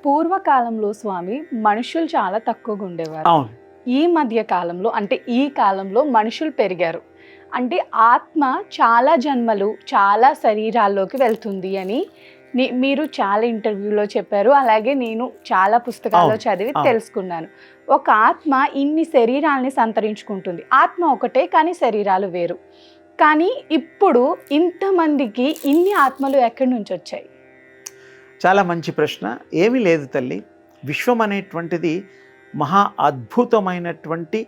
పూర్వకాలంలో స్వామి మనుషులు చాలా తక్కువగా ఉండేవారు. అవును. ఈ మధ్య కాలంలో అంటే ఈ కాలంలో మనుషులు పెరిగారు. అంటే ఆత్మ చాలా జన్మలు చాలా శరీరాల్లోకి వెళ్తుంది అని మీరు చాలా ఇంటర్వ్యూలో చెప్పారు. అలాగే నేను చాలా పుస్తకాల్లో చదివి తెలుసుకున్నాను. ఒక ఆత్మ ఇన్ని శరీరాల్ని సంతరించుకుంటుంది. ఆత్మ ఒకటే కానీ శరీరాలు వేరు. కానీ ఇప్పుడు ఇంతమందికి ఇన్ని ఆత్మలు ఎక్కడి నుంచి వచ్చాయి? చాలా మంచి ప్రశ్న. ఏమీ లేదు తల్లి, విశ్వం అనేటువంటిది మహా అద్భుతమైనటువంటి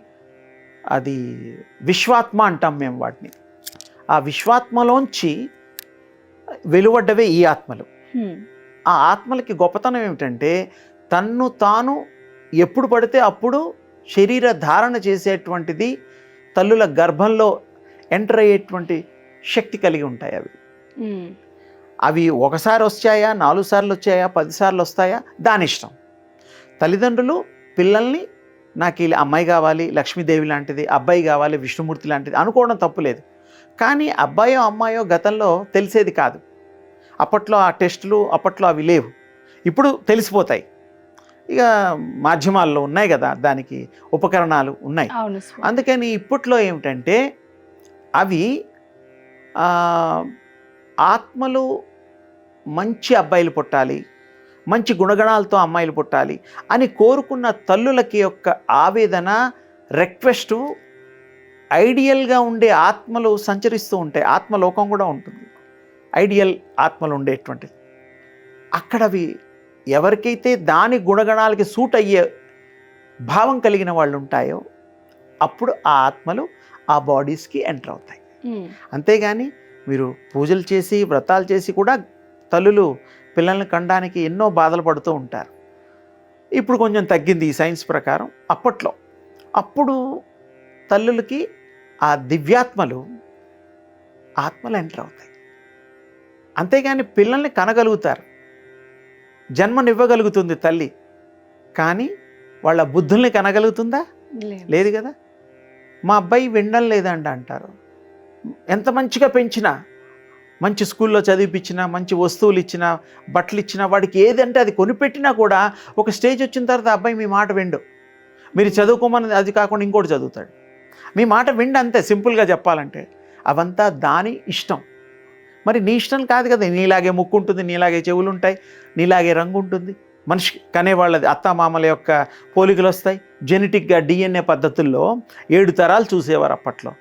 అది విశ్వాత్మ అంటాం మేము వాటిని. ఆ విశ్వాత్మలోంచి వెలువడ్డవే ఈ ఆత్మలు. ఆ ఆత్మలకి గొప్పతనం ఏమిటంటే తన్ను తాను ఎప్పుడు పడితే అప్పుడు శరీర ధారణ చేసేటువంటిది, తల్లుల గర్భంలో ఎంటర్ అయ్యేటువంటి శక్తి కలిగి ఉంటాయి. అవి ఒకసారి వచ్చాయా, 4 సార్లు వచ్చాయా, 10 సార్లు వస్తాయా, దాని ఇష్టం. తల్లిదండ్రులు పిల్లల్ని నాకు ఇలా అమ్మాయి కావాలి, లక్ష్మీదేవి లాంటిది, అబ్బాయి కావాలి, విష్ణుమూర్తి లాంటిది అనుకోవడం తప్పులేదు. కానీ అబ్బాయో అమ్మాయో గతంలో తెలిసేది కాదు. అప్పట్లో ఆ టెస్టులు అప్పట్లో అవి లేవు. ఇప్పుడు తెలిసిపోతాయి. ఇక మాధ్యమాల్లో ఉన్నాయి కదా, దానికి ఉపకరణాలు ఉన్నాయి. అందుకని ఇప్పట్లో ఏమిటంటే అవి ఆత్మలు మంచి అబ్బాయిలు పుట్టాలి, మంచి గుణగణాలతో అమ్మాయిలు పుట్టాలి అని కోరుకున్న తల్లులకి యొక్క ఆవేదన, రిక్వెస్టు, ఐడియల్గా ఉండే ఆత్మలు సంచరిస్తూ ఉంటాయి. ఆత్మలోకం కూడా ఉంటుంది, ఐడియల్ ఆత్మలు ఉండేటువంటిది. అక్కడవి ఎవరికైతే దాని గుణగణాలకి సూట్ అయ్యే భావం కలిగిన వాళ్ళు ఉంటాయో అప్పుడు ఆ ఆత్మలు ఆ బాడీస్కి ఎంటర్ అవుతాయి. అంతేగాని మీరు పూజలు చేసి వ్రతాలు చేసి కూడా తల్లులు పిల్లల్ని కనడానికి ఎన్నో బాధలు పడుతూ ఉంటారు. ఇప్పుడు కొంచెం తగ్గింది ఈ సైన్స్ ప్రకారం. అప్పుడు తల్లులకి ఆ దివ్యాత్మలు ఆత్మలు ఎంటర్ అవుతాయి. అంతేగాని పిల్లల్ని కనగలుగుతారు, జన్మనివ్వగలుగుతుంది తల్లి, కానీ వాళ్ళ బుద్ధుల్ని కనగలుగుతుందా? లేదు కదా. మా అబ్బాయి వినడం లేదండి అంటారు. ఎంత మంచిగా పెంచినా, మంచి స్కూల్లో చదివిపించినా, మంచి వస్తువులు ఇచ్చినా, బట్టలు ఇచ్చినా, వాడికి ఏదంటే అది కొనిపెట్టినా కూడా ఒక స్టేజ్ వచ్చిన తర్వాత అబ్బాయి మీ మాట విండు. మీరు చదువుకోమని అది కాకుండా ఇంకోటి చదువుతాడు. మీ మాట విండు, అంతే సింపుల్గా చెప్పాలంటే. అవంతా దాని ఇష్టం. మరి నీ ఇష్టం కాదు కదా. నీలాగే ముక్కు ఉంటుంది, నీలాగే చెవులు ఉంటాయి, నీలాగే రంగు ఉంటుంది. మనిషి కనేవాళ్ళది అత్తామామల యొక్క పోలికలు వస్తాయి. జెనెటిక్గా DNA పద్ధతుల్లో 7 తరాలు చూసేవారు అప్పట్లో.